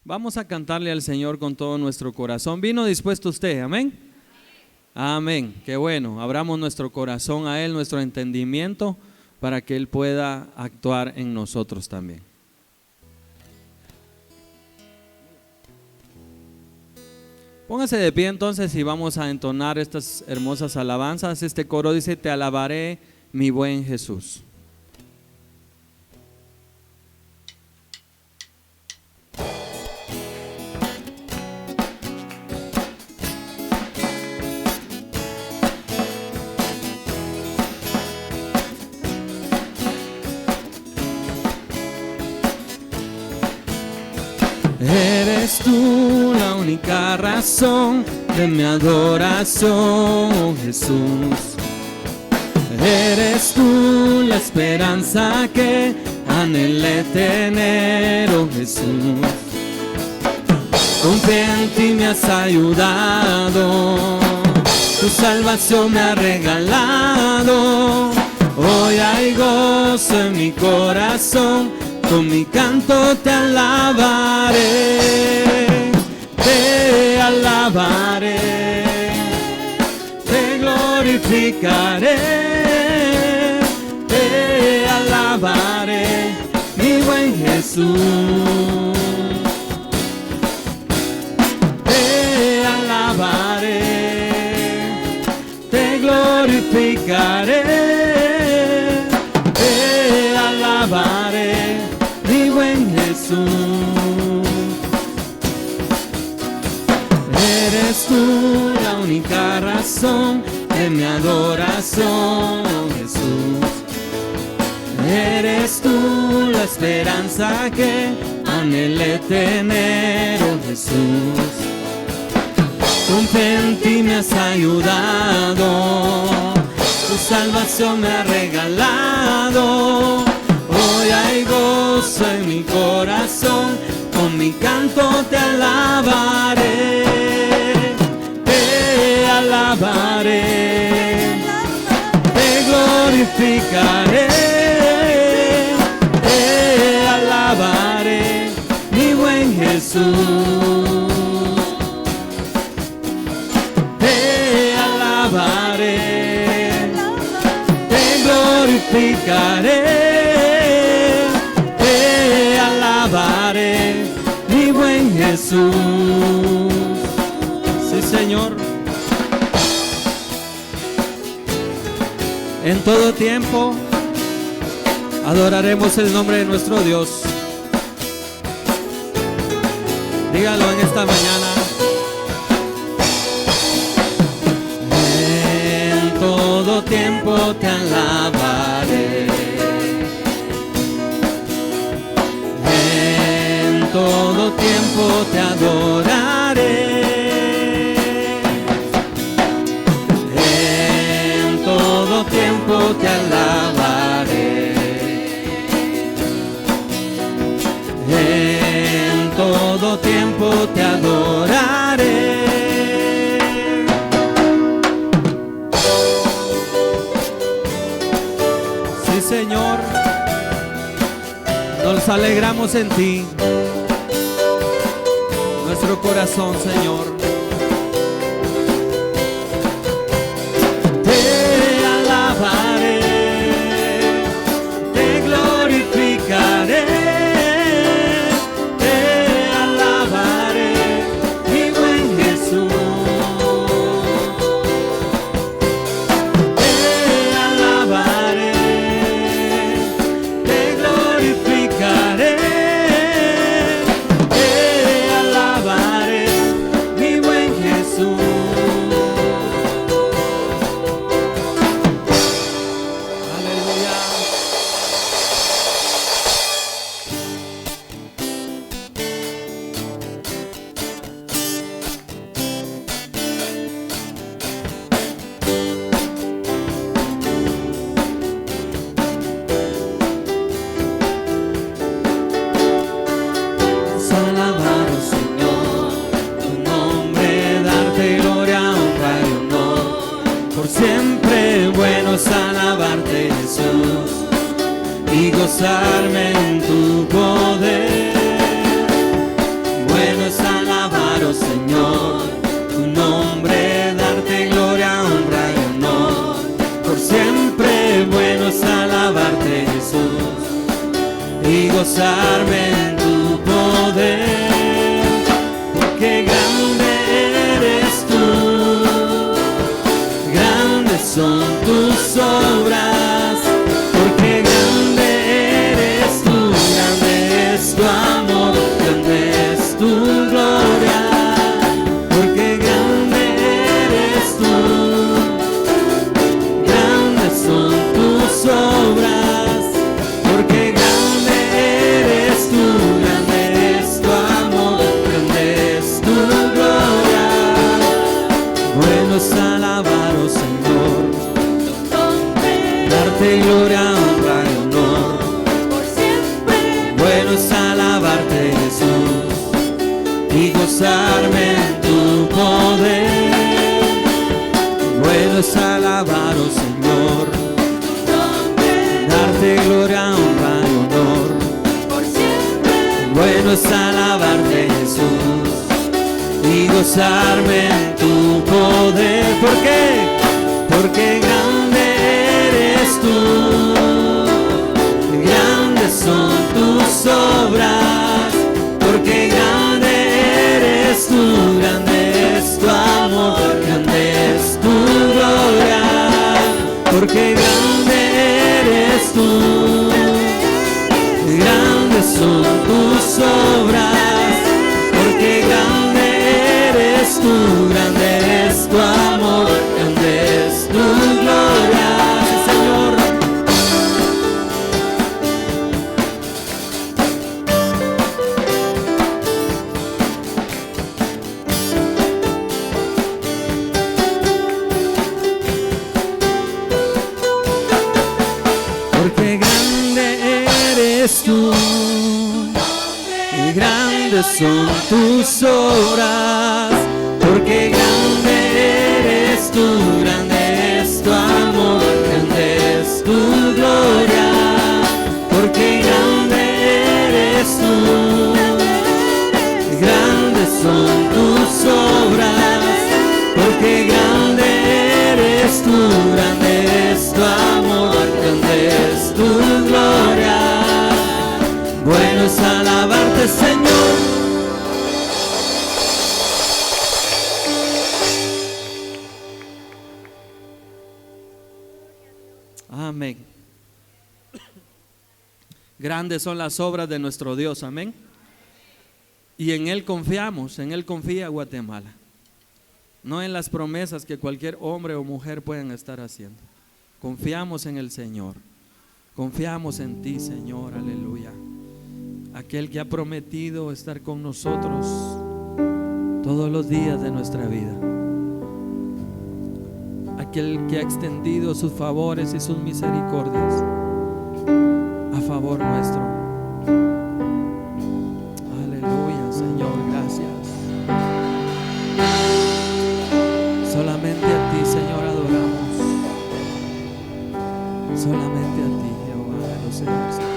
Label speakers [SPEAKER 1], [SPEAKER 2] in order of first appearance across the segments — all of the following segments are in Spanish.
[SPEAKER 1] Vamos a cantarle al Señor con todo nuestro corazón. ¿Vino dispuesto usted? Amén. Amén. Qué bueno. Abramos nuestro corazón a Él, nuestro entendimiento, para que Él pueda actuar en nosotros también. Póngase de pie entonces y vamos a entonar estas hermosas alabanzas. Este coro dice: te alabaré, mi buen Jesús. Eres tú la única razón de mi adoración, oh Jesús. Eres tú la esperanza que anhelé tener, oh Jesús. Con fe en ti me has ayudado, tu salvación me ha regalado. Hoy hay gozo en mi corazón, con mi canto te alabaré, te alabaré, te glorificaré, te alabaré, mi buen Jesús. Te alabaré, te glorificaré, te alabaré, mi buen Jesús. Eres tú la única razón de mi adoración, oh Jesús. Eres tú la esperanza que anhelé tener, oh Jesús. Con fe en ti me has ayudado, tu salvación me ha regalado. Hoy hay gozo en mi corazón, con mi canto te alabaré, te alabaré, te glorificaré, te alabaré, mi buen Jesús. Te alabaré, te glorificaré, mi buen Jesús. Sí, Señor. En todo tiempo adoraremos el nombre de nuestro Dios. Dígalo en esta mañana. En todo tiempo te alabaré, todo tiempo te adoraré, en todo tiempo te alabaré, en todo tiempo te adoraré. Sí, Señor, nos alegramos en ti. Nuestro corazón, Señor. Te alabaré, te glorificaré, te alabaré, mi buen Jesús. Te alabaré, te glorificaré, mi gozarme en tu poder. Bueno es alabar, oh Señor, darte gloria, honra y honor. Bueno es alabarte, Jesús, y gozarme en tu poder. ¿Por qué? Porque grande eres tú, grandes son tus obras. Porque grande eres tú, grande es tu amor, grande es tu gloria. Porque grande eres tú, grandes son tus obras. Porque grande eres tú, grande es tu amor, grande es tu gloria, sí, Señor. Porque grande eres tú, y grandes son tus obras. Porque grande eres tú, grande es tu amor, grande es tu gloria. Porque grande eres tú, y grandes son tus obras. Porque grande eres tú, grande es tu amor, grande es tu gloria. Bueno es alabarte, Señor. Amén. Grandes son las obras de nuestro Dios, amén. Y en Él confiamos, en Él confía Guatemala. No en las promesas que cualquier hombre o mujer puedan estar haciendo. Confiamos en el Señor. Confiamos en ti, Señor, aleluya. Aquel que ha prometido estar con nosotros todos los días de nuestra vida. Aquel que ha extendido sus favores y sus misericordias a favor nuestro. Aleluya, Señor, gracias. Solamente a ti, Señor, adoramos. Solamente a ti, Jehová de los ejércitos.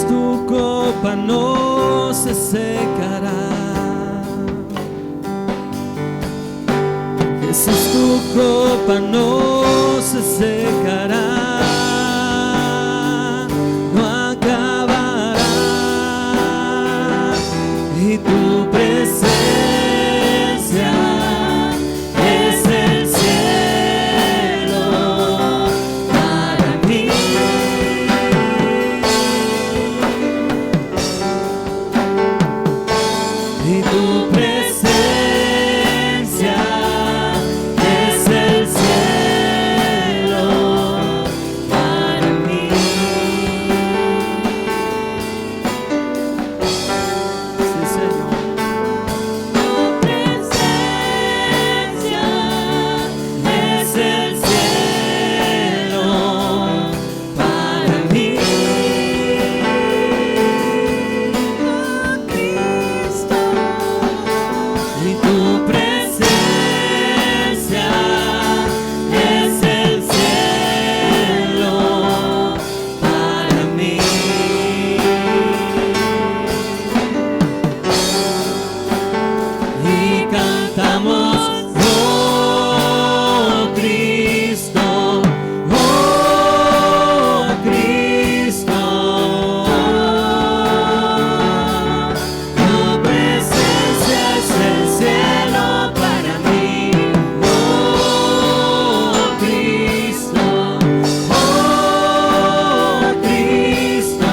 [SPEAKER 1] Jesús, tu copa no se secará. Jesús, tu copa no se secará, no acabará, y tu presencia es el cielo para mí. Y tu presencia es el cielo para mí. Sí, Señor. Tu presencia es el cielo para mí. Y tu presencia es el cielo para mí. Y cantamos, oh Cristo, oh Cristo. Tu presencia es el cielo para mí, oh Cristo, oh Cristo.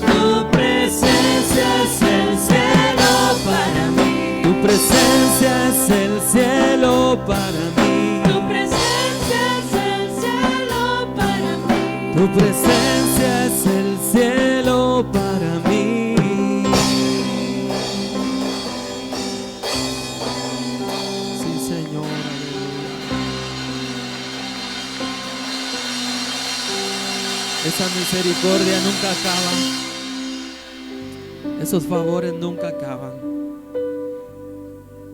[SPEAKER 1] Tu presencia es el cielo para mí. Tu presencia es el cielo para mí.
[SPEAKER 2] Tu presencia es el cielo para mí.
[SPEAKER 1] Tu presencia es el cielo para mí. Sí, Señor. Aleluya. Esa misericordia nunca acaba. Esos favores nunca acaban.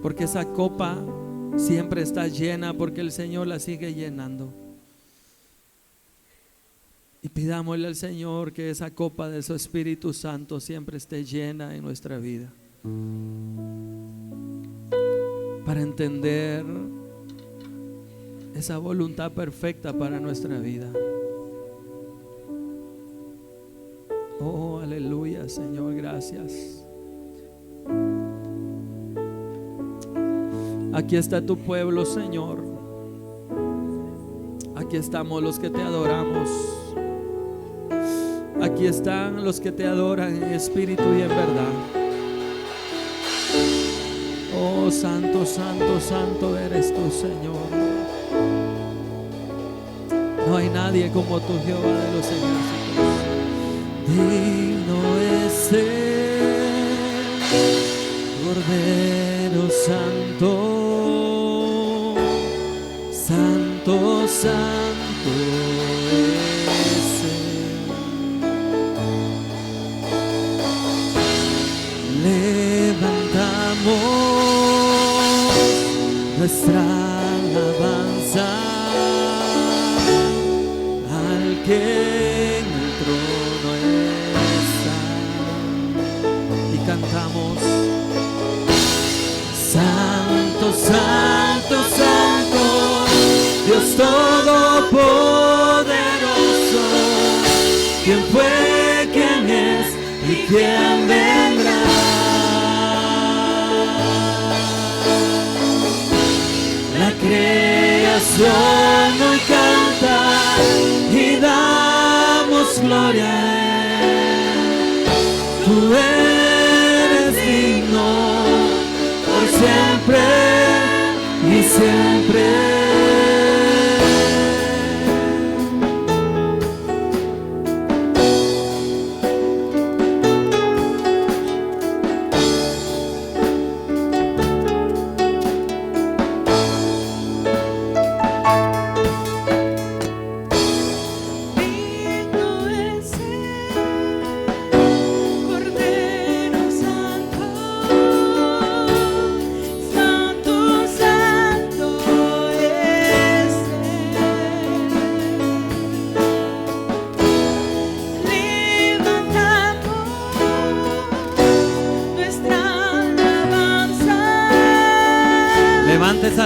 [SPEAKER 1] Porque esa copa siempre está llena, porque el Señor la sigue llenando. Y pidámosle al Señor que esa copa de su Espíritu Santo siempre esté llena en nuestra vida, para entender esa voluntad perfecta para nuestra vida. Oh, aleluya, Señor, gracias. Aquí está tu pueblo, Señor. Aquí estamos los que te adoramos. Aquí están los que te adoran en espíritu y en verdad. Oh, santo, santo, santo eres tú, Señor. No hay nadie como tú, Jehová de los ejércitos. Digno es el Cordero Santo, santo, santo es Él. Levantamos nuestra alabanza al que en el trono está, y cantamos: Santo, Santo, Santo, Dios Todopoderoso, ¿quién fue, quién es y quién vendrá? La creación hoy canta y damos gloria a Él. Tú eres digno por siempre y siempre.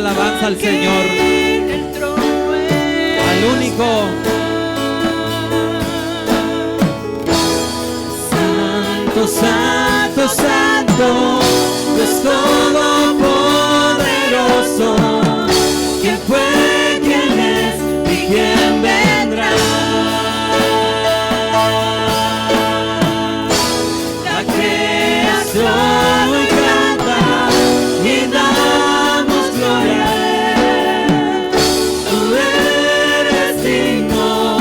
[SPEAKER 1] alabanza al Señor, al único. Santo, santo, santo, Dios todopoderoso. ¿Quién fue, quién es y quién vendrá? La creación hoy canta y damos gloria a Él. Tú eres digno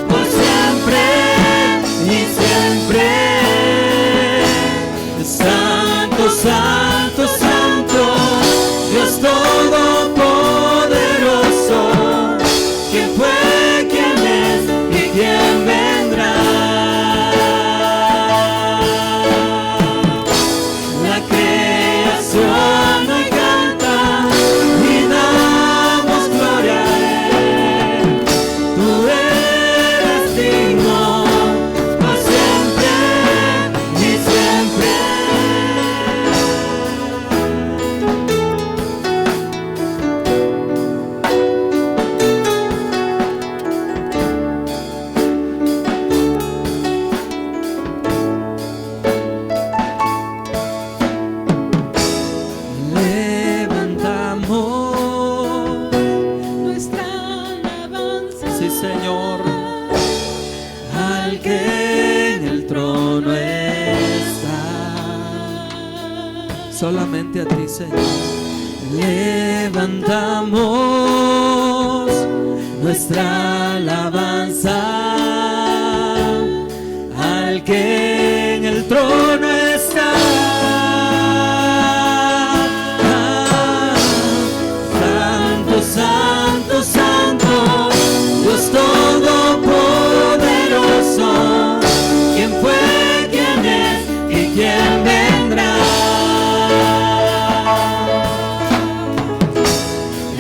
[SPEAKER 1] por siempre y siempre. Santo, santo, santo, Dios todopoderoso. ¿Quién fue, quién es y quién vendrá? La creación hoy canta y damos gloria a Él. Tú eres digno por siempre y siempre. Levantamos
[SPEAKER 2] Nuestra alabanza.
[SPEAKER 1] Sí, Señor, al que en el trono está. Solamente a ti, Señor. Levantamos nuestra alabanza al que en el trono está. Santo, santo, santo, Dios todopoderoso. ¿Quién fue, quién es y quién vendrá?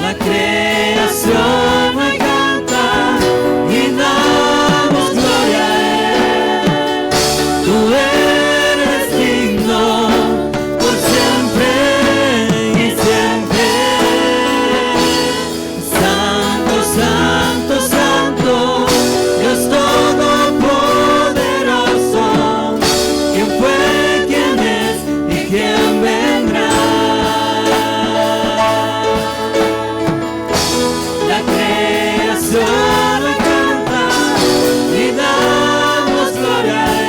[SPEAKER 1] La creación hoy canta y damos gloria a Él. Tú eres digno por siempre y siempre. Santo, santo, santo, Dios todopoderoso. ¿Quién fue, quién es y quién vendrá? La creación hoy canta y damos gloria a Él.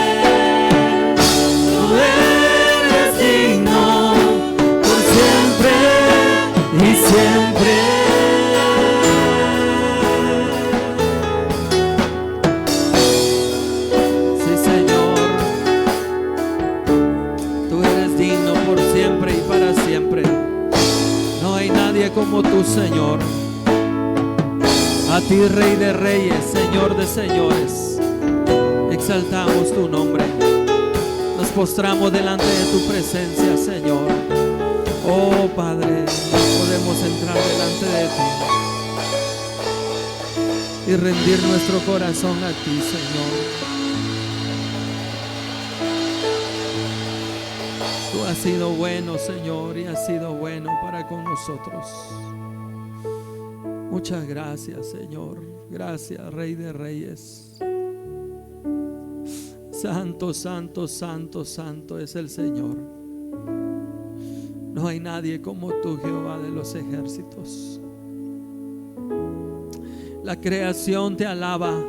[SPEAKER 1] Tú eres digno por siempre y siempre. Sí, Señor, tú eres digno por siempre y para siempre. No hay nadie como tú, Señor. A ti, Rey de Reyes, Señor de Señores, exaltamos tu nombre. Nos postramos delante de tu presencia, Señor. Oh Padre, podemos entrar delante de ti y rendir nuestro corazón a ti, Señor. Tú has sido bueno, Señor, y has sido bueno para con nosotros. Muchas gracias, Señor. Gracias, Rey de Reyes. Santo, santo, santo, santo es el Señor. No hay nadie como tú, Jehová de los ejércitos. La creación te alaba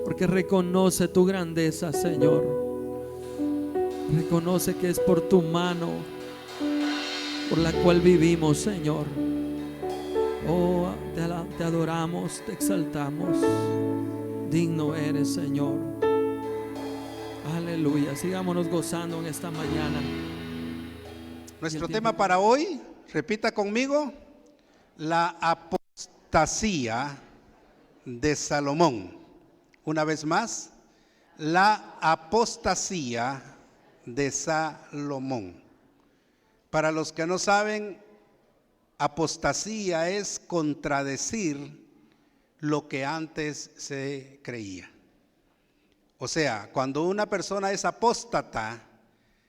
[SPEAKER 1] porque reconoce tu grandeza, Señor. Reconoce que es por tu mano por la cual vivimos, Señor. Oh, te adoramos, te exaltamos. Digno eres, Señor. Aleluya. Sigámonos gozando en esta mañana.
[SPEAKER 3] Nuestro tema para hoy, repita conmigo, la apostasía de Salomón. Una vez más, la apostasía de Salomón. Para los que no saben, apostasía es contradecir lo que antes se creía. O sea, cuando una persona es apóstata,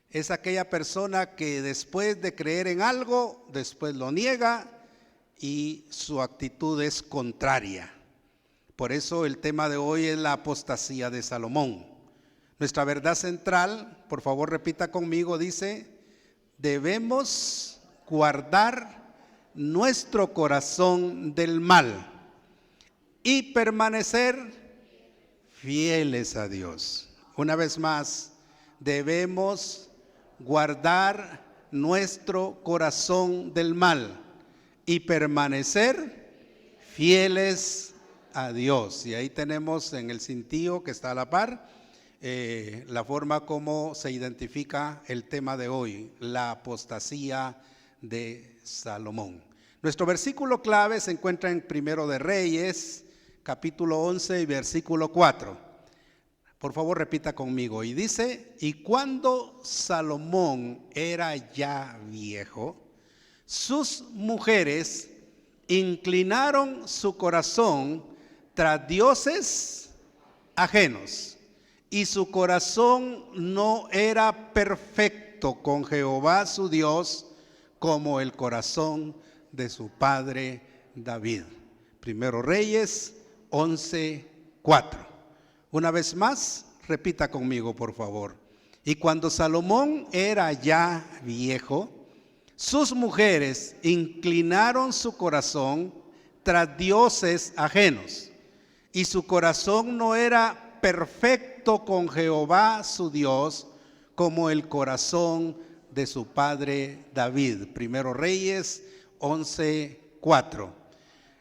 [SPEAKER 3] es aquella persona que después de creer en algo, después lo niega y su actitud es contraria. Por eso el tema de hoy es la apostasía de Salomón. Nuestra verdad central, por favor repita conmigo, dice: debemos guardar nuestro corazón del mal y permanecer fieles a Dios. Una vez más, debemos guardar nuestro corazón del mal y permanecer fieles a Dios. Y ahí tenemos en el cintillo que está a la par la forma como se identifica el tema de hoy, la apostasía de Salomón. Nuestro versículo clave se encuentra en Primero de Reyes, capítulo 11 y versículo 4. Por favor repita conmigo. Y dice: y cuando Salomón era ya viejo, sus mujeres inclinaron su corazón tras dioses ajenos, y su corazón no era perfecto con Jehová su Dios, como el corazón de su padre David. Primero Reyes 11:4. Una vez más, repita conmigo, por favor. Y cuando Salomón era ya viejo, sus mujeres inclinaron su corazón tras dioses ajenos, y su corazón no era perfecto con Jehová su Dios, como el corazón de su padre David. Primero Reyes 11:4.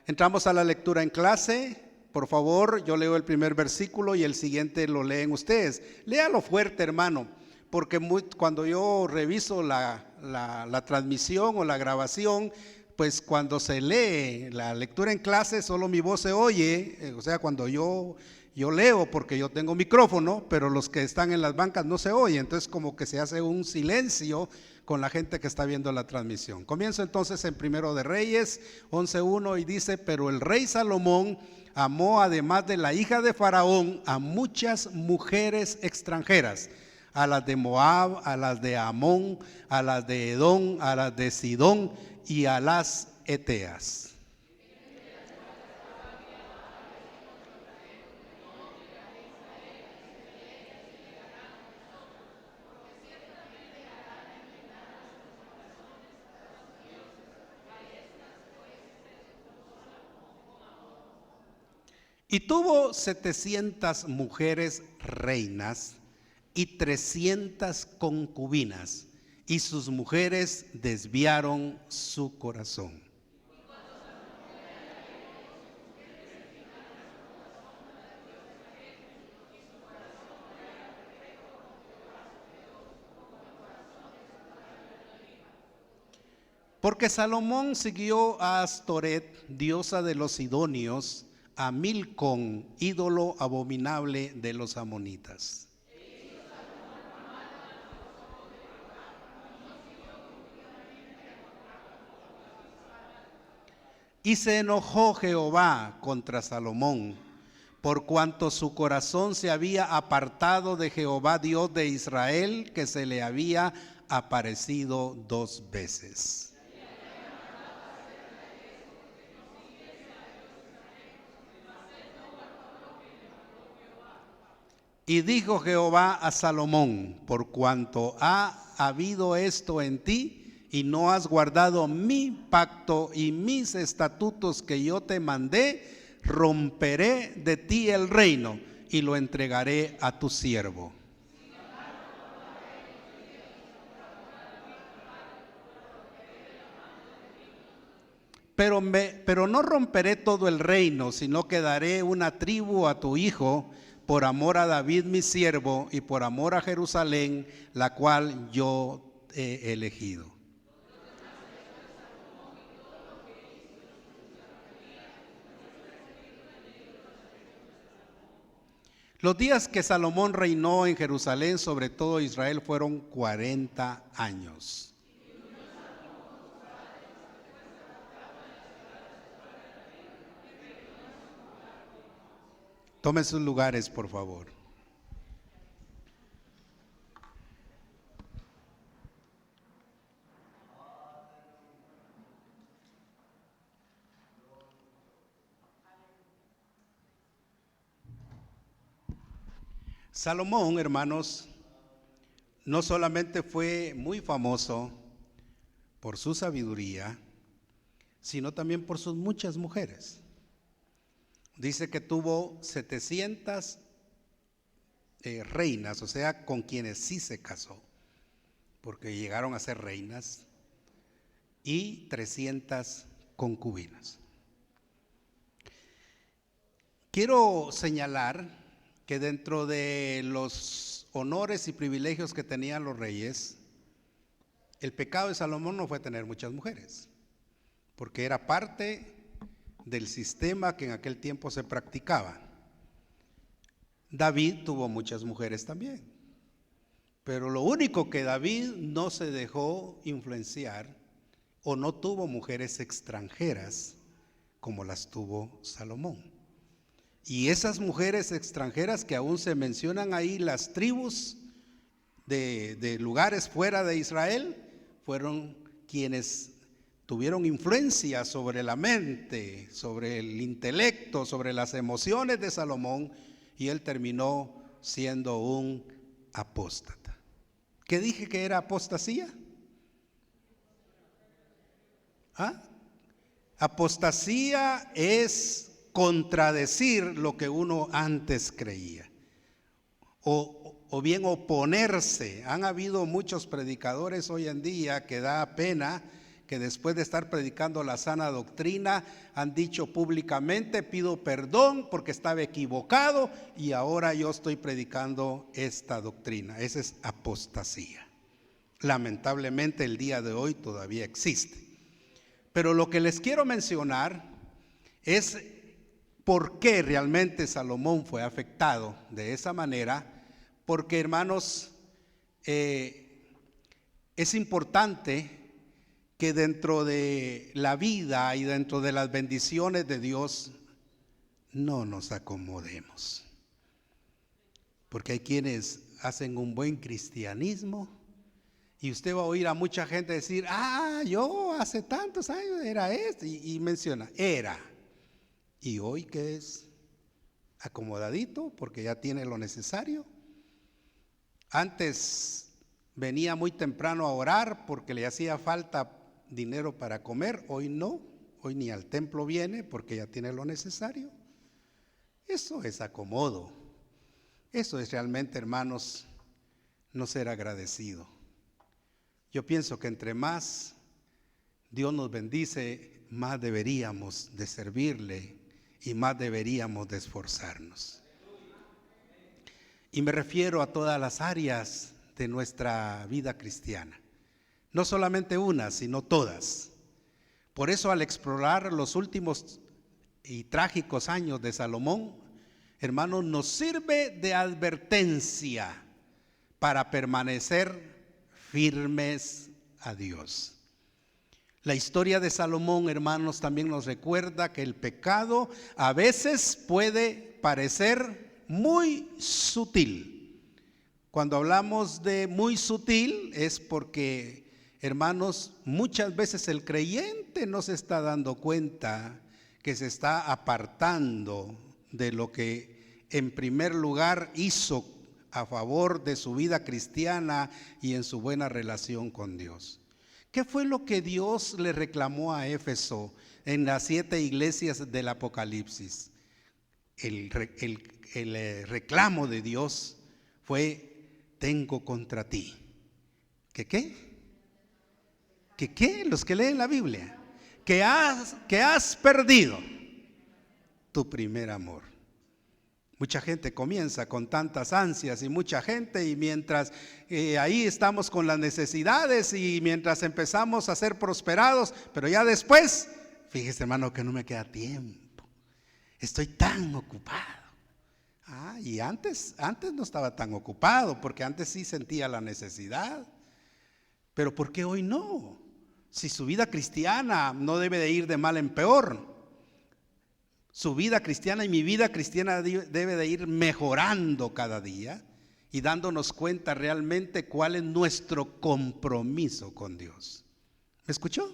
[SPEAKER 3] Entramos a la lectura en clase. Por favor, yo leo el primer versículo y el siguiente lo leen ustedes. Léalo fuerte, hermano, porque cuando yo reviso la transmisión o la grabación, pues cuando se lee la lectura en clase solo mi voz se oye, o sea, cuando yo leo, porque yo tengo micrófono, pero los que están en las bancas no se oye, entonces como que se hace un silencio con la gente que está viendo la transmisión. Comienzo entonces en Primero de Reyes 11:1 y dice: pero el rey Salomón amó, además de la hija de Faraón, a muchas mujeres extranjeras, a las de Moab, a las de Amón, a las de Edom, a las de Sidón y a las Eteas. Y tuvo 700 mujeres reinas y 300 concubinas, y sus mujeres desviaron su corazón. Porque Salomón siguió a Astoret, diosa de los sidonios, a Milcom, ídolo abominable de los amonitas. Y se enojó Jehová contra Salomón, por cuanto su corazón se había apartado de Jehová Dios de Israel, que se le había aparecido 2 veces. Y dijo Jehová a Salomón: por cuanto ha habido esto en ti, y no has guardado mi pacto y mis estatutos que yo te mandé, romperé de ti el reino y lo entregaré a tu siervo. Pero no romperé todo el reino, sino que daré una tribu a tu hijo, por amor a David mi siervo y por amor a Jerusalén, la cual yo he elegido. Los días que Salomón reinó en Jerusalén sobre todo Israel fueron 40 años. Tomen sus lugares, por favor. Salomón, hermanos, no solamente fue muy famoso por su sabiduría, sino también por sus muchas mujeres. Dice que tuvo 700 reinas, o sea, con quienes sí se casó, porque llegaron a ser reinas, y 300 concubinas. Quiero señalar que dentro de los honores y privilegios que tenían los reyes, el pecado de Salomón no fue tener muchas mujeres, porque era parte del sistema que en aquel tiempo se practicaba. David tuvo muchas mujeres también, pero lo único que David no se dejó influenciar o no tuvo mujeres extranjeras como las tuvo Salomón. Y esas mujeres extranjeras que aún se mencionan ahí, las tribus de lugares fuera de Israel, fueron quienes tuvieron influencia sobre la mente, sobre el intelecto, sobre las emociones de Salomón, y él terminó siendo un apóstata. ¿Qué dije que era apostasía? Apostasía es contradecir lo que uno antes creía, o bien oponerse. Han habido muchos predicadores hoy en día que da pena que después de estar predicando la sana doctrina han dicho públicamente: pido perdón porque estaba equivocado y ahora yo estoy predicando esta doctrina. Esa es apostasía. Lamentablemente el día de hoy todavía existe. Pero lo que les quiero mencionar es por qué realmente Salomón fue afectado de esa manera. Porque, hermanos, es importante que dentro de la vida y dentro de las bendiciones de Dios no nos acomodemos. Porque hay quienes hacen un buen cristianismo y usted va a oír a mucha gente decir: yo hace tantos años era esto, y menciona, era. ¿Y hoy qué es? Acomodadito porque ya tiene lo necesario. Antes venía muy temprano a orar porque le hacía falta dinero para comer. Hoy no, hoy ni al templo viene porque ya tiene lo necesario. Eso es acomodo. Eso es realmente, hermanos, no ser agradecido. Yo pienso que entre más Dios nos bendice, más deberíamos de servirle y más deberíamos de esforzarnos. Y me refiero a todas las áreas de nuestra vida cristiana. No solamente una, sino todas. Por eso, al explorar los últimos y trágicos años de Salomón, hermanos, nos sirve de advertencia para permanecer firmes a Dios. La historia de Salomón, hermanos, también nos recuerda que el pecado a veces puede parecer muy sutil. Cuando hablamos de muy sutil es porque, hermanos, muchas veces el creyente no se está dando cuenta que se está apartando de lo que en primer lugar hizo a favor de su vida cristiana y en su buena relación con Dios. ¿Qué fue lo que Dios le reclamó a Éfeso en las 7 iglesias del Apocalipsis? El reclamo de Dios fue: tengo contra ti. ¿Qué? Los que leen la Biblia, que has perdido tu primer amor. Mucha gente comienza con tantas ansias y mucha gente, y mientras ahí estamos con las necesidades y mientras empezamos a ser prosperados, pero ya después, fíjese, hermano, que no me queda tiempo, estoy tan ocupado. Y antes no estaba tan ocupado, porque antes sí sentía la necesidad. Pero ¿por qué hoy no? Si su vida cristiana no debe de ir de mal en peor. Su vida cristiana y mi vida cristiana debe de ir mejorando cada día y dándonos cuenta realmente cuál es nuestro compromiso con Dios. ¿Me escuchó?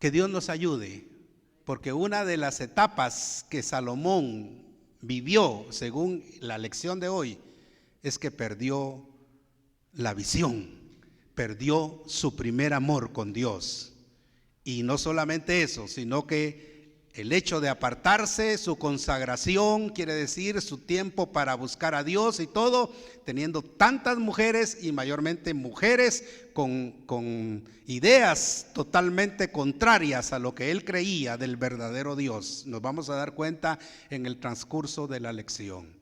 [SPEAKER 3] Que Dios nos ayude, porque una de las etapas que Salomón vivió, según la lección de hoy, es que perdió la visión, perdió su primer amor con Dios. Y no solamente eso, sino que el hecho de apartarse, su consagración, quiere decir su tiempo para buscar a Dios y todo, teniendo tantas mujeres y mayormente mujeres con ideas totalmente contrarias a lo que él creía del verdadero Dios. Nos vamos a dar cuenta en el transcurso de la lección.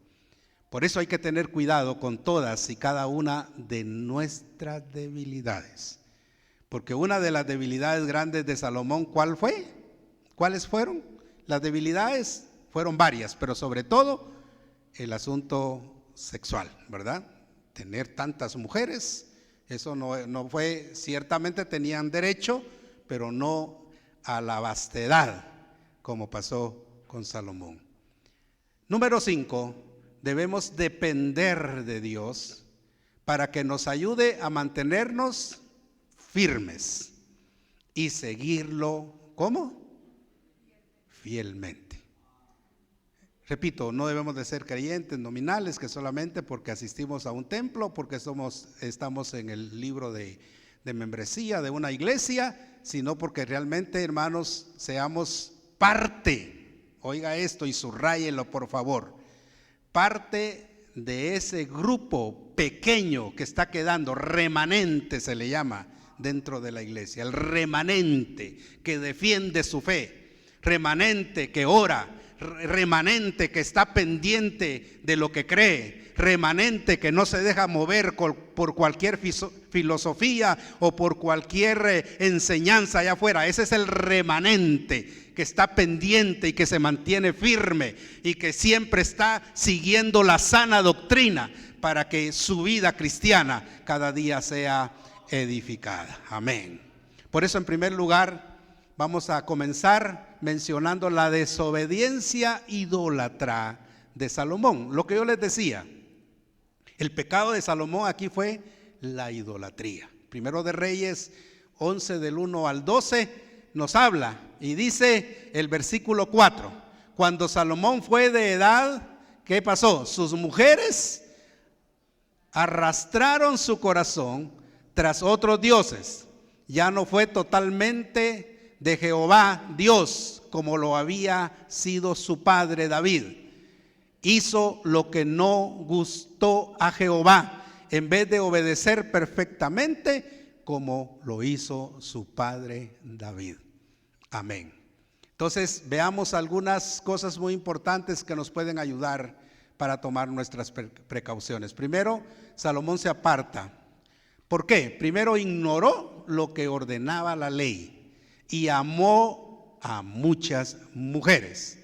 [SPEAKER 3] Por eso hay que tener cuidado con todas y cada una de nuestras debilidades. Porque una de las debilidades grandes de Salomón, ¿cuál fue? ¿Cuáles fueron? Las debilidades fueron varias, pero sobre todo el asunto sexual, ¿verdad? Tener tantas mujeres, eso no fue, ciertamente tenían derecho, pero no a la vastedad, como pasó con Salomón. Número 5, debemos depender de Dios para que nos ayude a mantenernos firmes y seguirlo, ¿cómo? Fielmente. Repito, no debemos de ser creyentes nominales que solamente porque asistimos a un templo, porque estamos en el libro de membresía de una iglesia, sino porque realmente, hermanos, seamos parte, oiga esto y subráyelo por favor, parte de ese grupo pequeño que está quedando, remanente se le llama dentro de la iglesia, el remanente que defiende su fe, remanente que ora, remanente que está pendiente de lo que cree, remanente que no se deja mover por cualquier filosofía o por cualquier enseñanza allá afuera. Ese es el remanente que está pendiente y que se mantiene firme y que siempre está siguiendo la sana doctrina para que su vida cristiana cada día sea edificada. Amén. Por eso, en primer lugar, vamos a comenzar mencionando la desobediencia idólatra de Salomón. Lo que yo les decía, el pecado de Salomón aquí fue la idolatría. Primero de Reyes 11 del 1 al 12 nos habla y dice el versículo 4, cuando Salomón fue de edad, ¿qué pasó? Sus mujeres arrastraron su corazón tras otros dioses. Ya no fue totalmente de Jehová Dios como lo había sido su padre David. Hizo lo que no gustó a Jehová en vez de obedecer perfectamente como lo hizo su padre David. Amén. Entonces veamos algunas cosas muy importantes que nos pueden ayudar para tomar nuestras precauciones. Primero, Salomón se aparta. ¿Por qué? Primero ignoró lo que ordenaba la ley y amó a muchas mujeres.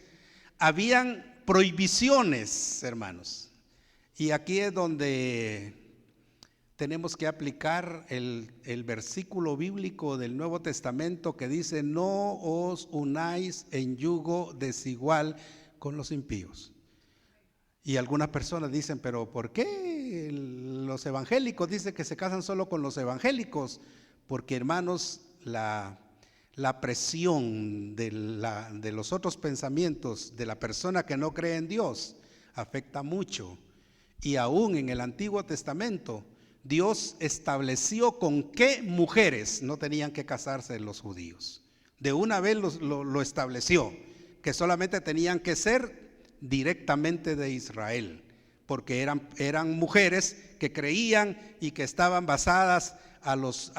[SPEAKER 3] Habían prohibiciones, hermanos, y aquí es donde tenemos que aplicar el versículo bíblico del Nuevo Testamento que dice: no os unáis en yugo desigual con los impíos. Y algunas personas dicen: pero ¿por qué los evangélicos dicen que se casan solo con los evangélicos? Porque, hermanos, la presión de los otros pensamientos de la persona que no cree en Dios afecta mucho. Y aún en el Antiguo Testamento Dios estableció con qué mujeres no tenían que casarse los judíos. De una vez lo estableció, que solamente tenían que ser directamente de Israel, porque eran mujeres que creían y que estaban basadas a los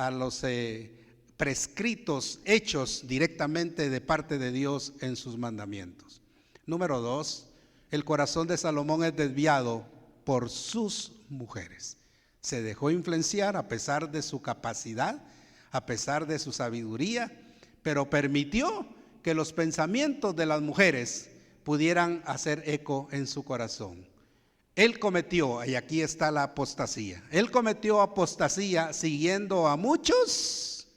[SPEAKER 3] prescritos hechos directamente de parte de Dios en sus mandamientos. Número 2, el corazón de Salomón es desviado por sus mujeres. Se dejó influenciar a pesar de su capacidad, a pesar de su sabiduría, pero permitió que los pensamientos de las mujeres pudieran hacer eco en su corazón. Él cometió, y aquí está la apostasía, él cometió apostasía siguiendo a muchos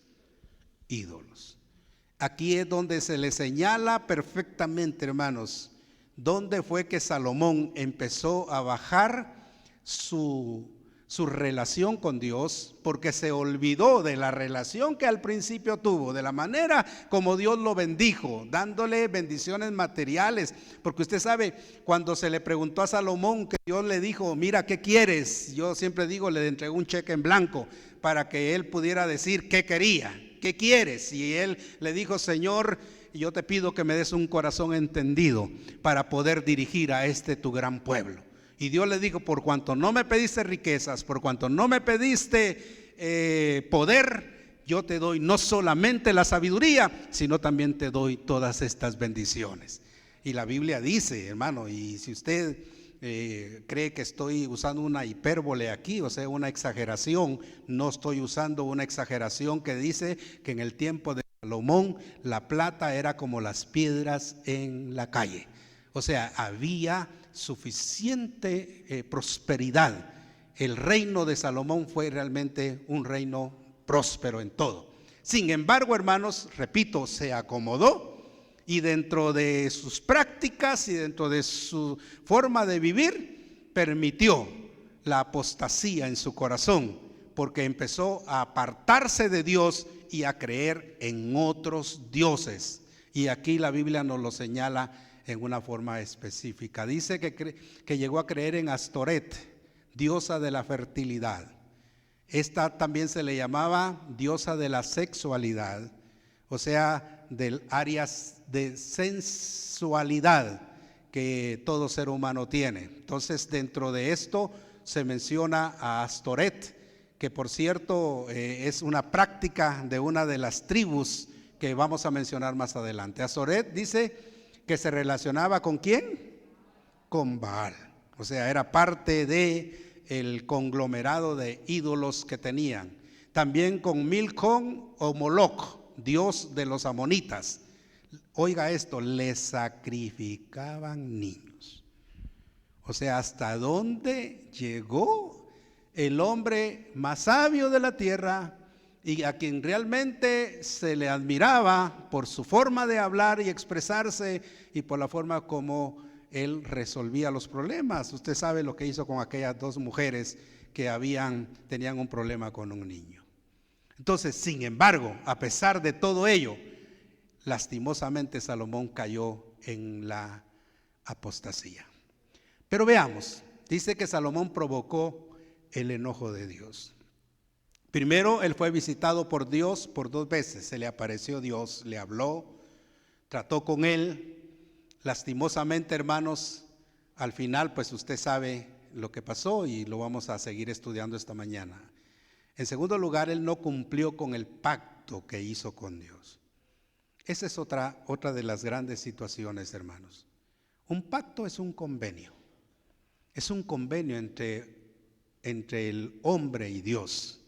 [SPEAKER 3] ídolos. Aquí es donde se le señala perfectamente, hermanos, dónde fue que Salomón empezó a bajar su su relación con Dios, porque se olvidó de la relación que al principio tuvo, de la manera como Dios lo bendijo, dándole bendiciones materiales. Porque usted sabe, cuando se le preguntó a Salomón, que Dios le dijo, mira, ¿qué quieres? Yo siempre digo, le entregó un cheque en blanco para que él pudiera decir qué quería, qué quieres. Y él le dijo, Señor, yo te pido que me des un corazón entendido para poder dirigir a este tu gran pueblo. Y Dios le dijo, por cuanto no me pediste riquezas, por cuanto no me pediste poder, yo te doy no solamente la sabiduría, sino también te doy todas estas bendiciones. Y la Biblia dice, hermano, y si usted cree que estoy usando una hipérbole aquí, o sea, una exageración, no estoy usando una exageración, que dice que en el tiempo de Salomón la plata era como las piedras en la calle. O sea, había suficiente prosperidad. El reino de Salomón fue realmente un reino próspero en todo. Sin embargo, hermanos, repito, se acomodó y dentro de sus prácticas y dentro de su forma de vivir, permitió la apostasía en su corazón, porque empezó a apartarse de Dios y a creer en otros dioses. Y aquí la Biblia nos lo señala en una forma específica. Dice que llegó a creer en Astoret, diosa de la fertilidad. Esta también se le llamaba diosa de la sexualidad, o sea, del áreas de sensualidad que todo ser humano tiene. Entonces, dentro de esto se menciona a Astoret, que por cierto es una práctica de una de las tribus que vamos a mencionar más adelante. Astoret dice que se relacionaba ¿con quién? Con Baal. O sea, era parte de el conglomerado de ídolos que tenían. También con Milcom o Moloch, dios de los amonitas. Oiga esto, le sacrificaban niños. O sea, ¿hasta dónde llegó el hombre más sabio de la tierra y a quien realmente se le admiraba por su forma de hablar y expresarse y por la forma como él resolvía los problemas? Usted sabe lo que hizo con aquellas dos mujeres que tenían un problema con un niño. Entonces, sin embargo, a pesar de todo ello, lastimosamente Salomón cayó en la apostasía. Pero veamos, dice que Salomón provocó el enojo de Dios. Primero, él fue visitado por Dios por 2 veces. Se le apareció Dios, le habló, trató con él. Lastimosamente, hermanos, al final, pues usted sabe lo que pasó y lo vamos a seguir estudiando esta mañana. En segundo lugar, él no cumplió con el pacto que hizo con Dios. Esa es otra de las grandes situaciones, hermanos. Un pacto es un convenio. Es un convenio entre el hombre y Dios.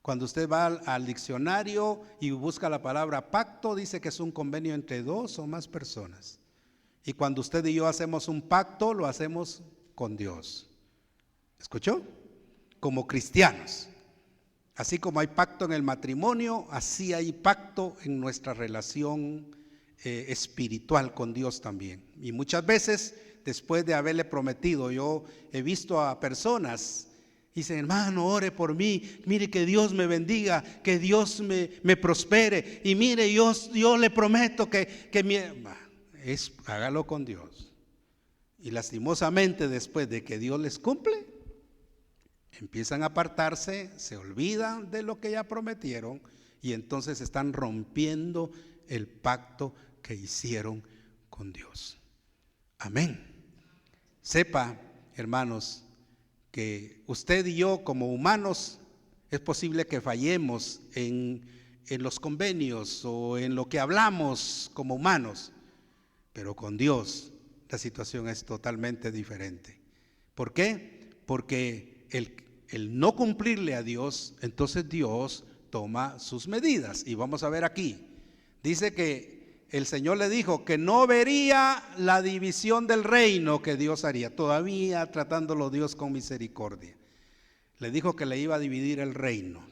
[SPEAKER 3] Cuando usted va al diccionario y busca la palabra pacto, dice que es un convenio entre 2 o más personas. Y cuando usted y yo hacemos un pacto, lo hacemos con Dios. ¿Escuchó? Como cristianos. Así como hay pacto en el matrimonio, así hay pacto en nuestra relación espiritual con Dios también. Y muchas veces, después de haberle prometido, yo he visto a personas dicen, hermano, ore por mí, mire que Dios me bendiga, que Dios me prospere, y mire, yo le prometo hágalo con Dios. Y lastimosamente después de que Dios les cumple, empiezan a apartarse, se olvidan de lo que ya prometieron y entonces están rompiendo el pacto que hicieron con Dios. Amén. Sepa, hermanos, que usted y yo como humanos es posible que fallemos en los convenios o en lo que hablamos como humanos, pero con Dios la situación es totalmente diferente. ¿Por qué? Porque el no cumplirle a Dios, entonces Dios toma sus medidas. Y vamos a ver aquí, dice que el Señor le dijo que no vería la división del reino que Dios haría, todavía tratándolo Dios con misericordia. Le dijo que le iba a dividir el reino,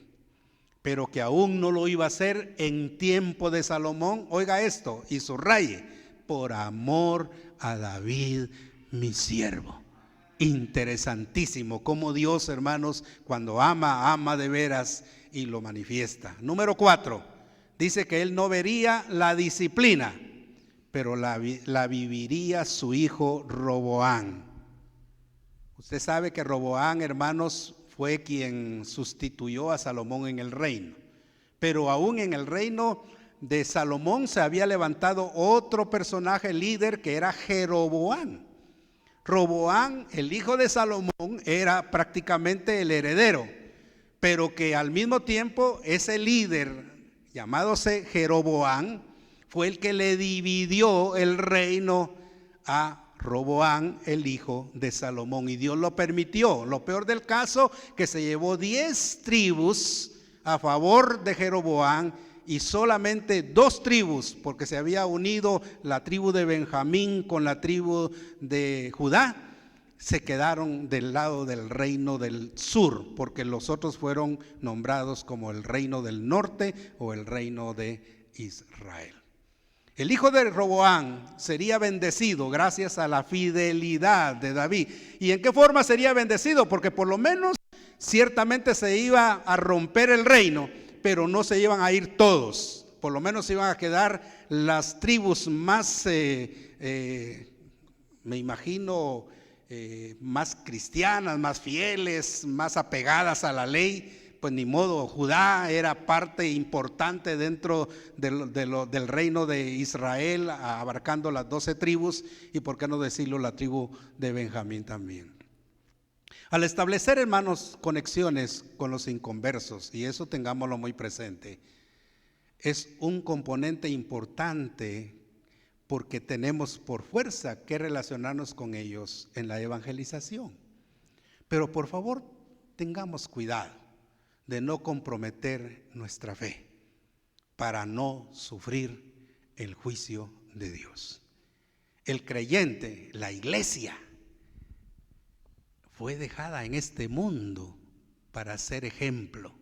[SPEAKER 3] pero que aún no lo iba a hacer en tiempo de Salomón. Oiga esto y subraye, por amor a David mi siervo. interesantísimo cómo Dios, hermanos, cuando ama, ama de veras y lo manifiesta. Número 4, dice que él no vería la disciplina, pero la viviría su hijo Roboán. Usted sabe que Roboán, hermanos, fue quien sustituyó a Salomón en el reino. Pero aún en el reino de Salomón se había levantado otro personaje líder que era Jeroboán. Roboán, el hijo de Salomón, era prácticamente el heredero, pero que al mismo tiempo ese líder, llamándose Jeroboán, fue el que le dividió el reino a Roboán, el hijo de Salomón, y Dios lo permitió. Lo peor del caso, que se llevó 10 tribus a favor de Jeroboán y solamente 2 tribus, porque se había unido la tribu de Benjamín con la tribu de Judá, se quedaron del lado del reino del sur, porque los otros fueron nombrados como el reino del norte o el reino de Israel. El hijo de Roboán sería bendecido gracias a la fidelidad de David. ¿Y en qué forma sería bendecido? Porque por lo menos ciertamente se iba a romper el reino, pero no se iban a ir todos. Por lo menos se iban a quedar las tribus más, me imagino, más cristianas, más fieles, más apegadas a la ley. Pues ni modo, Judá era parte importante dentro del reino de Israel, abarcando las 12 tribus, y por qué no decirlo, la tribu de Benjamín también. Al establecer, hermanos, conexiones con los inconversos, y eso tengámoslo muy presente, es un componente importante, porque tenemos por fuerza que relacionarnos con ellos en la evangelización. Pero por favor, tengamos cuidado de no comprometer nuestra fe para no sufrir el juicio de Dios. El creyente, la iglesia, fue dejada en este mundo para ser ejemplo,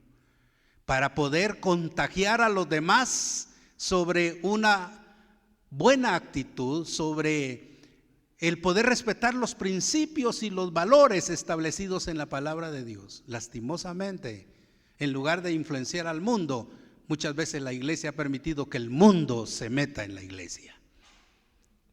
[SPEAKER 3] para poder contagiar a los demás sobre una buena actitud, sobre el poder respetar los principios y los valores establecidos en la palabra de Dios. Lastimosamente, en lugar de influenciar al mundo, muchas veces la iglesia ha permitido que el mundo se meta en la iglesia.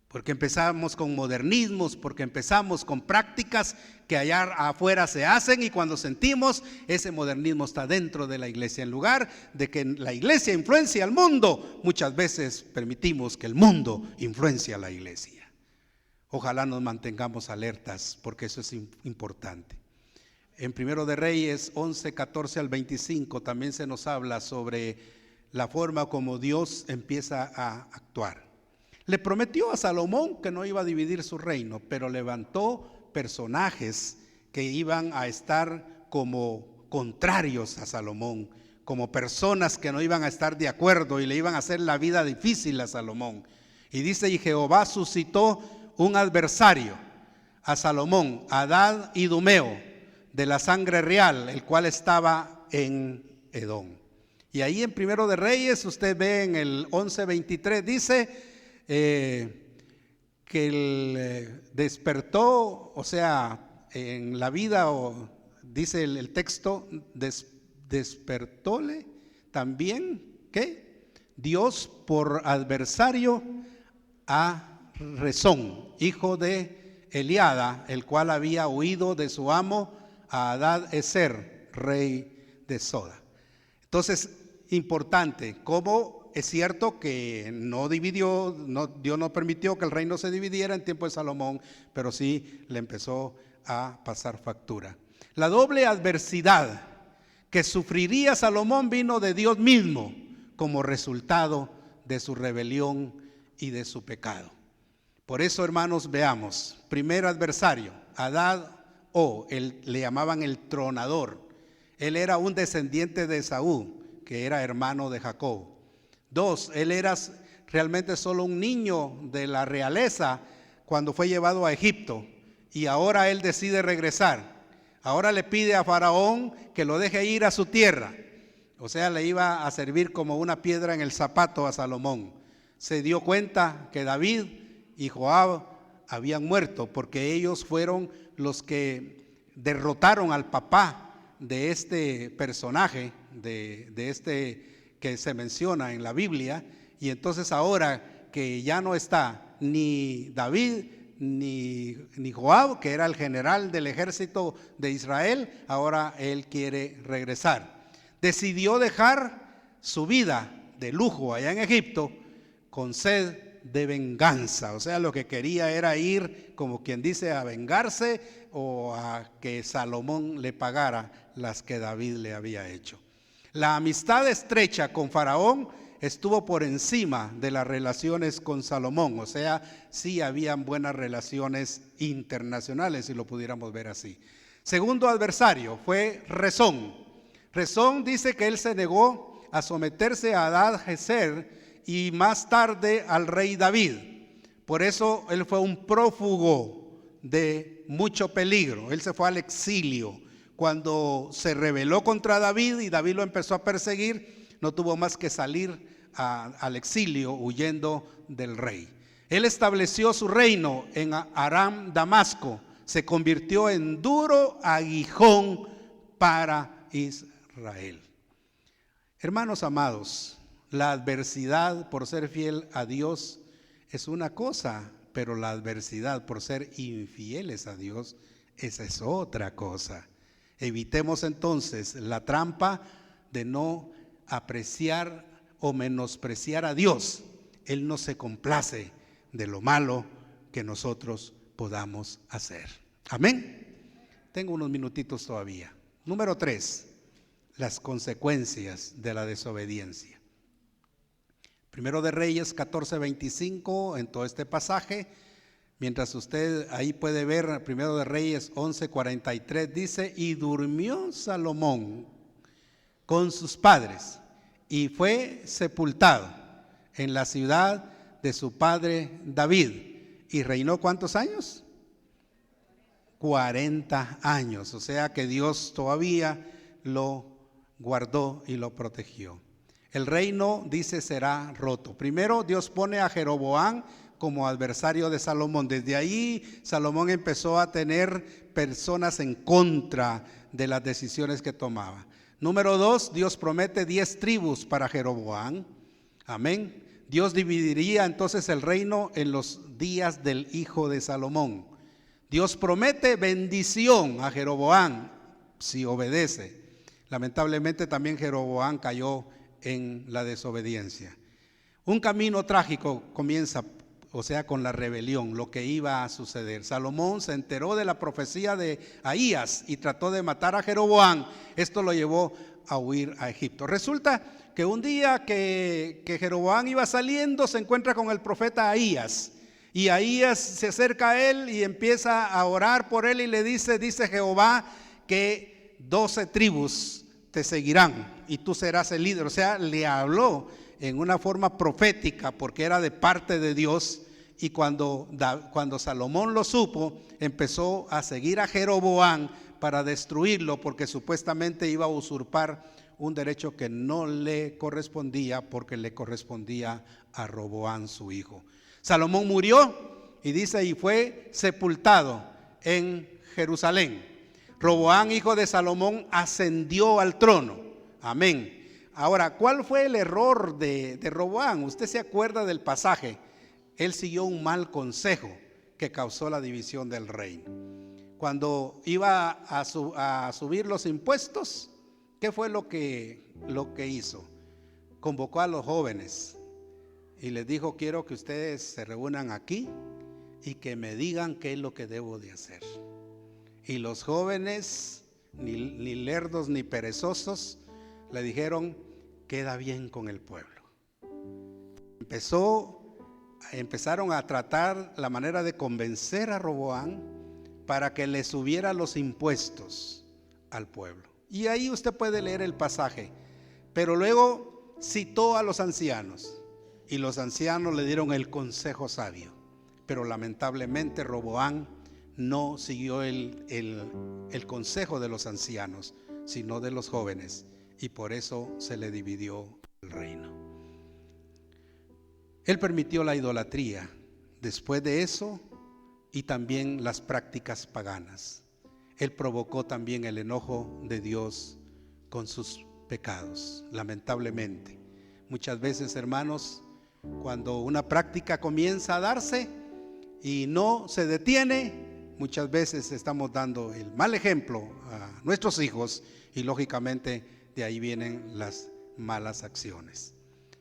[SPEAKER 3] Porque empezamos con modernismos, porque empezamos con prácticas que allá afuera se hacen, y cuando sentimos, ese modernismo está dentro de la iglesia. En lugar de que la iglesia influencie al mundo, muchas veces permitimos que el mundo influencie a la iglesia. Ojalá nos mantengamos alertas, porque eso es importante. En Primero de Reyes 11, 14 al 25 también se nos habla sobre la forma como Dios empieza a actuar. Le prometió a Salomón que no iba a dividir su reino, pero levantó personajes que iban a estar como contrarios a Salomón, como personas que no iban a estar de acuerdo y le iban a hacer la vida difícil a Salomón. Y dice, y Jehová suscitó un adversario a Salomón, Hadad Idumeo, de la sangre real, el cual estaba en Edom. Y ahí en Primero de Reyes, usted ve en el 11:23, dice que él despertó, o sea, en la vida, o dice el texto, despertóle también, ¿qué? Dios por adversario a Rezón, hijo de Eliada, el cual había huido de su amo a Hadad Ezer, rey de Soda. Entonces, importante, como es cierto que no dividió, Dios no permitió que el reino se dividiera en tiempo de Salomón, pero sí le empezó a pasar factura. La doble adversidad que sufriría Salomón vino de Dios mismo como resultado de su rebelión y de su pecado. Por eso, hermanos, veamos, primer adversario, Hadad, le llamaban el tronador. Él era un descendiente de Esaú, que era hermano de Jacob. 2, él era realmente solo un niño de la realeza cuando fue llevado a Egipto, y ahora él decide regresar. Ahora le pide a Faraón que lo deje ir a su tierra. O sea, le iba a servir como una piedra en el zapato a Salomón. Se dio cuenta que David y Joab habían muerto, porque ellos fueron los que derrotaron al papá de este personaje, de este que se menciona en la Biblia. Y entonces ahora que ya no está ni David ni Joab, que era el general del ejército de Israel, ahora él quiere regresar. Decidió dejar su vida de lujo allá en Egipto con sed de venganza. O sea, lo que quería era ir, como quien dice, a vengarse o a que Salomón le pagara las que David le había hecho. La amistad estrecha con Faraón estuvo por encima de las relaciones con Salomón. O sea, sí habían buenas relaciones internacionales, si lo pudiéramos ver así. Segundo adversario fue Rezón. Rezón dice que él se negó a someterse a Adad-Ezer y más tarde al rey David. Por eso él fue un prófugo de mucho peligro. Él se fue al exilio. Cuando se rebeló contra David y David lo empezó a perseguir, no tuvo más que salir al exilio huyendo del rey. Él estableció su reino en Aram Damasco. Se convirtió en duro aguijón para Israel. Hermanos amados, la adversidad por ser fiel a Dios es una cosa, pero la adversidad por ser infieles a Dios, esa es otra cosa. Evitemos entonces la trampa de no apreciar o menospreciar a Dios. Él no se complace de lo malo que nosotros podamos hacer. Amén. Tengo unos minutitos todavía. Número 3, las consecuencias de la desobediencia. Primero de Reyes 14:25, en todo este pasaje. Mientras usted ahí puede ver, Primero de Reyes 11:43, dice: y durmió Salomón con sus padres y fue sepultado en la ciudad de su padre David. ¿Y reinó cuántos años? 40 años. O sea que Dios todavía lo guardó y lo protegió. El reino, dice, será roto. Primero Dios pone a Jeroboam como adversario de Salomón. Desde ahí Salomón empezó a tener personas en contra de las decisiones que tomaba. Número 2, Dios promete 10 tribus para Jeroboam. Amén. Dios dividiría entonces el reino en los días del hijo de Salomón. Dios promete bendición a Jeroboam si obedece. Lamentablemente también Jeroboam cayó en la desobediencia. Un camino trágico comienza, o sea, con la rebelión, lo que iba a suceder. Salomón se enteró de la profecía de Ahías y trató de matar a Jeroboam. Esto lo llevó a huir a Egipto. Resulta que un día que Jeroboam iba saliendo, se encuentra con el profeta Ahías. Y Ahías se acerca a él y empieza a orar por él y le dice Jehová que 12 tribus te seguirán y tú serás el líder. O sea, le habló en una forma profética porque era de parte de Dios. Y cuando Salomón lo supo, empezó a seguir a Jeroboam para destruirlo, porque supuestamente iba a usurpar un derecho que no le correspondía, porque le correspondía a Roboam su hijo. Salomón murió y dice, y fue sepultado en Jerusalén. Roboam, hijo de Salomón, ascendió al trono. Amén. Ahora, ¿cuál fue el error de Roboam? Usted se acuerda del pasaje. Él siguió un mal consejo que causó la división del reino. Cuando iba a subir los impuestos, ¿qué fue lo que hizo? Convocó a los jóvenes y les dijo, quiero que ustedes se reúnan aquí y que me digan qué es lo que debo de hacer. Y los jóvenes, ni lerdos ni perezosos, le dijeron, queda bien con el pueblo. Empezaron a tratar la manera de convencer a Roboam para que le subiera los impuestos al pueblo. Y ahí usted puede leer el pasaje. Pero luego citó a los ancianos y los ancianos le dieron el consejo sabio. Pero lamentablemente Roboam no siguió el consejo de los ancianos, sino de los jóvenes. Y por eso se le dividió el reino. Él permitió la idolatría. Después de eso, y también las prácticas paganas. Él provocó también el enojo de Dios con sus pecados, lamentablemente. Muchas veces, hermanos, cuando una práctica comienza a darse y no se detiene, muchas veces estamos dando el mal ejemplo a nuestros hijos y lógicamente de ahí vienen las malas acciones.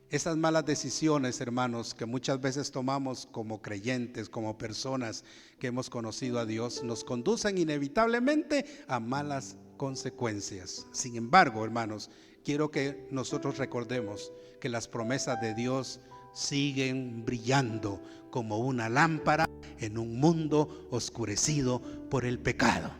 [SPEAKER 3] Esas malas decisiones, hermanos, que muchas veces tomamos como creyentes, como personas que hemos conocido a Dios, nos conducen inevitablemente a malas consecuencias. Sin embargo, hermanos, quiero que nosotros recordemos que las promesas de Dios siguen brillando como una lámpara en un mundo oscurecido por el pecado.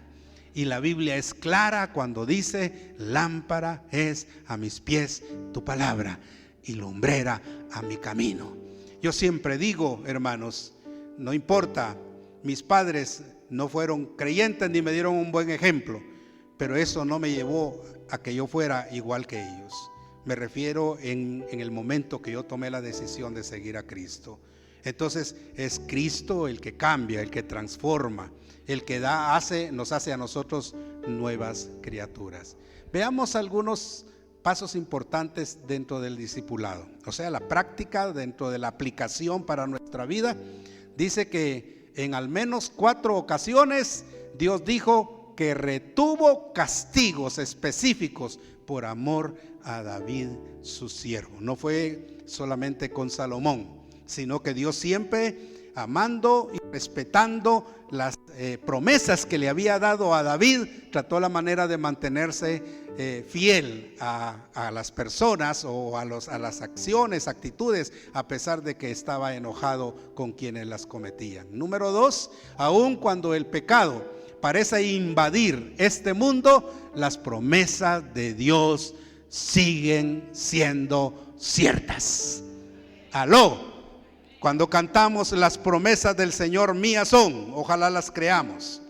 [SPEAKER 3] Y la Biblia es clara cuando dice: lámpara es a mis pies tu palabra y lumbrera a mi camino. Yo siempre digo, hermanos, no importa, mis padres no fueron creyentes ni me dieron un buen ejemplo, pero eso no me llevó a que yo fuera igual que ellos. Me refiero en el momento que yo tomé la decisión de seguir a Cristo. Entonces es Cristo el que cambia, el que transforma, el que nos hace a nosotros nuevas criaturas. Veamos algunos pasos importantes dentro del discipulado, o sea, la práctica dentro de la aplicación para nuestra vida. Dice que en al menos 4 ocasiones Dios dijo que retuvo castigos específicos por amor a David, su siervo. No fue solamente con Salomón, sino que Dios siempre, amando y respetando las promesas que le había dado a David, trató la manera de mantenerse fiel a las personas o a las acciones, actitudes, a pesar de que estaba enojado con quienes las cometían. Número 2, aun cuando el pecado parece invadir este mundo, las promesas de Dios siguen siendo ciertas. Aló. Cuando cantamos las promesas del Señor mías son, ojalá las creamos,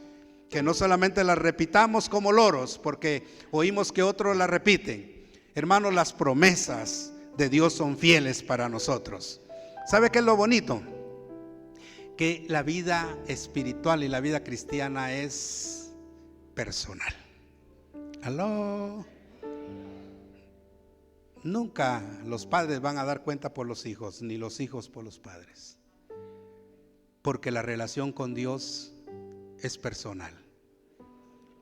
[SPEAKER 3] que no solamente las repitamos como loros porque oímos que otros las repiten. Hermanos, las promesas de Dios son fieles para nosotros. ¿Sabe qué es lo bonito? Que la vida espiritual y la vida cristiana es personal. Aló. Nunca los padres van a dar cuenta por los hijos, ni los hijos por los padres, porque la relación con Dios es personal.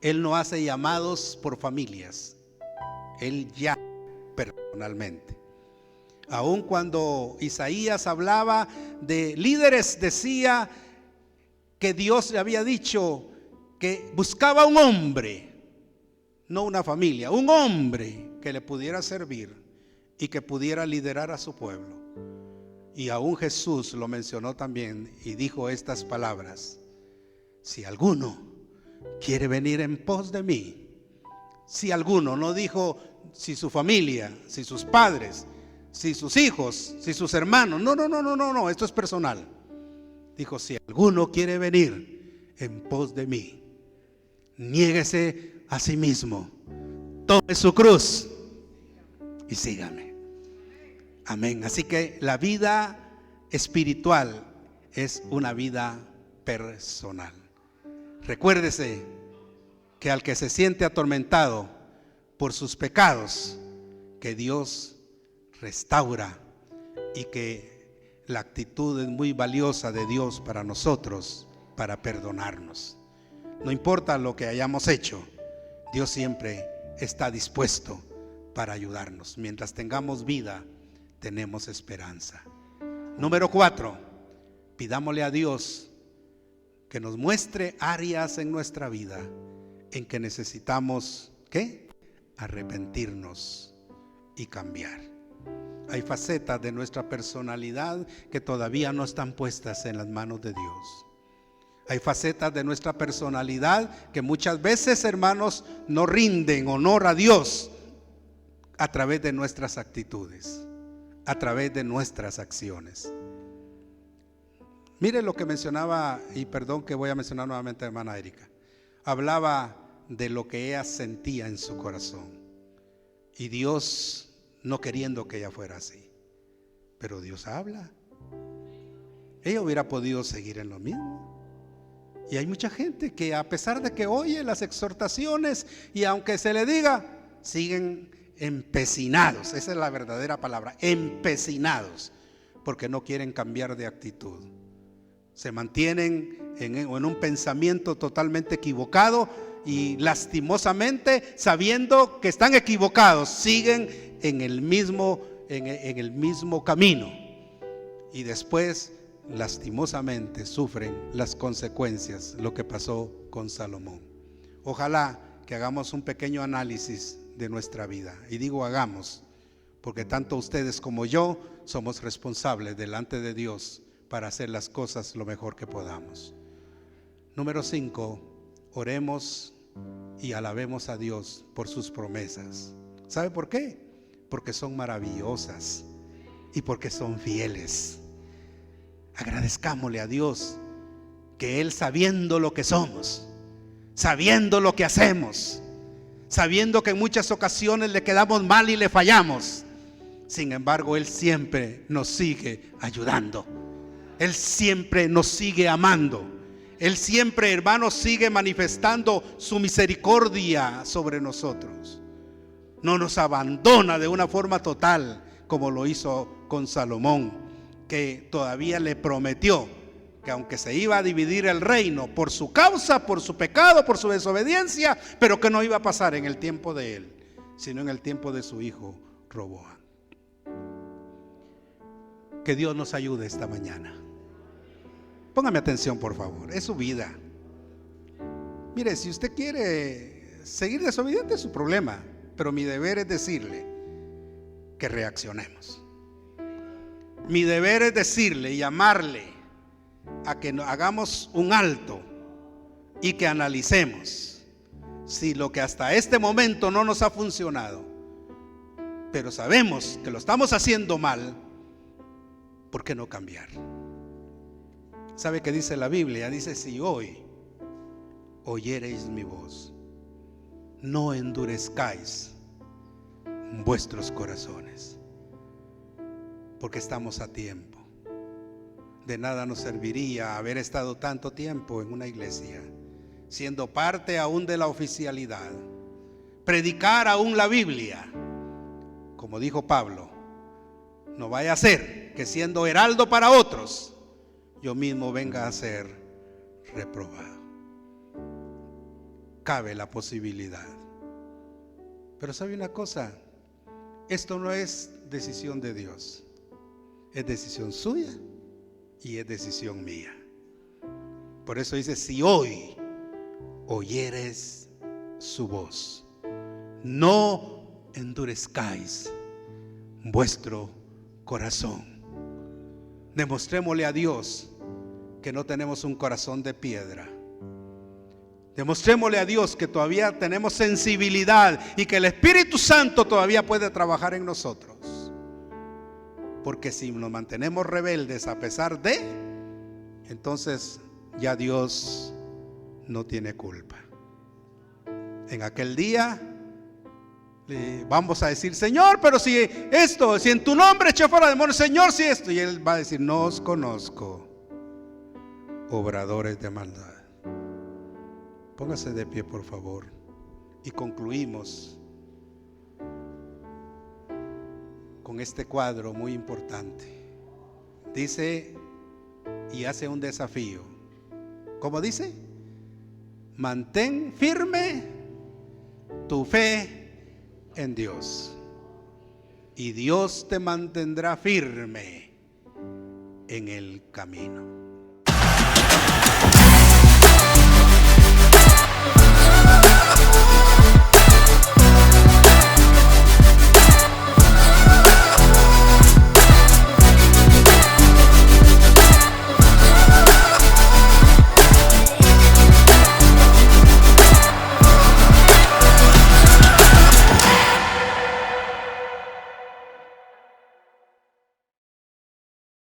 [SPEAKER 3] Él no hace llamados por familias, Él llama personalmente. Aun cuando Isaías hablaba de líderes, decía que Dios le había dicho que buscaba un hombre, no una familia, un hombre que le pudiera servir y que pudiera liderar a su pueblo. Y aún Jesús lo mencionó también y dijo estas palabras: si alguno quiere venir en pos de mí. Si alguno, no dijo si su familia, si sus padres, si sus hijos, si sus hermanos. No, esto es personal. Dijo: si alguno quiere venir en pos de mí, niéguese a sí mismo, tome su cruz y sígame. Amén. Así que la vida espiritual es una vida personal. Recuérdese que al que se siente atormentado por sus pecados, que Dios restaura, y que la actitud es muy valiosa de Dios para nosotros, para perdonarnos. No importa lo que hayamos hecho, Dios siempre está dispuesto para ayudarnos. Mientras tengamos vida, tenemos esperanza. Número 4, pidámosle a Dios que nos muestre áreas en nuestra vida en que necesitamos, ¿qué? Arrepentirnos y cambiar. Hay facetas de nuestra personalidad que todavía no están puestas en las manos de Dios. Hay facetas de nuestra personalidad que muchas veces, hermanos, no rinden honor a Dios a través de nuestras actitudes, a través de nuestras acciones. Mire lo que mencionaba, y perdón que voy a mencionar nuevamente a hermana Erika. Hablaba de lo que ella sentía en su corazón, y Dios no queriendo que ella fuera así, pero Dios habla. Ella hubiera podido seguir en lo mismo, Y hay mucha gente que a pesar de que oye las exhortaciones y aunque se le diga, siguen empecinados. Esa es la verdadera palabra, empecinados, porque no quieren cambiar de actitud. Se mantienen en un pensamiento totalmente equivocado y lastimosamente, sabiendo que están equivocados, siguen en el mismo camino. Y después, lastimosamente, sufren las consecuencias, lo que pasó con Salomón. Ojalá que hagamos un pequeño análisis de nuestra vida. Y digo hagamos, porque tanto ustedes como yo somos responsables delante de Dios para hacer las cosas lo mejor que podamos. Número 5, oremos y alabemos a Dios por sus promesas. ¿Sabe por qué? Porque son maravillosas y porque son fieles. Agradezcámosle a Dios que Él, sabiendo lo que somos, sabiendo lo que hacemos, sabiendo que en muchas ocasiones le quedamos mal y le fallamos, sin embargo Él siempre nos sigue ayudando. Él siempre nos sigue amando. Él siempre, hermanos, sigue manifestando su misericordia sobre nosotros. No nos abandona de una forma total como lo hizo con Salomón, que todavía le prometió que aunque se iba a dividir el reino por su causa, por su pecado, por su desobediencia, pero que no iba a pasar en el tiempo de él, sino en el tiempo de su hijo Roboam. Que Dios nos ayude esta mañana. Póngame atención, por favor, es su vida. Mire, si usted quiere seguir desobediente es su problema, pero mi deber es decirle que reaccionemos. Mi deber es decirle y llamarle a que hagamos un alto y que analicemos si lo que hasta este momento no nos ha funcionado, pero sabemos que lo estamos haciendo mal, ¿por qué no cambiar? ¿Sabe qué dice la Biblia? Dice: si hoy oyereis mi voz, no endurezcáis vuestros corazones, porque estamos a tiempo. De nada nos serviría haber estado tanto tiempo en una iglesia, siendo parte aún de la oficialidad, predicar aún la Biblia, como dijo Pablo, no vaya a ser que siendo heraldo para otros, yo mismo venga a ser reprobado. Cabe la posibilidad. Pero ¿sabe una cosa? Esto no es decisión de Dios, es decisión suya y es decisión mía. Por eso dice: si hoy oyeres su voz, no endurezcáis vuestro corazón. Demostrémosle a Dios que no tenemos un corazón de piedra. Demostrémosle a Dios que todavía tenemos sensibilidad y que el Espíritu Santo todavía puede trabajar en nosotros. Porque si nos mantenemos rebeldes a pesar de, entonces ya Dios no tiene culpa. En aquel día le vamos a decir: Señor, pero si esto, si en tu nombre eché fuera demonios, Señor, si esto. Y Él va a decir: no os conozco, obradores de maldad. Póngase de pie, por favor, y concluimos con este cuadro muy importante. Dice y hace un desafío. ¿Cómo dice? Mantén firme tu fe en Dios, y Dios te mantendrá firme en el camino.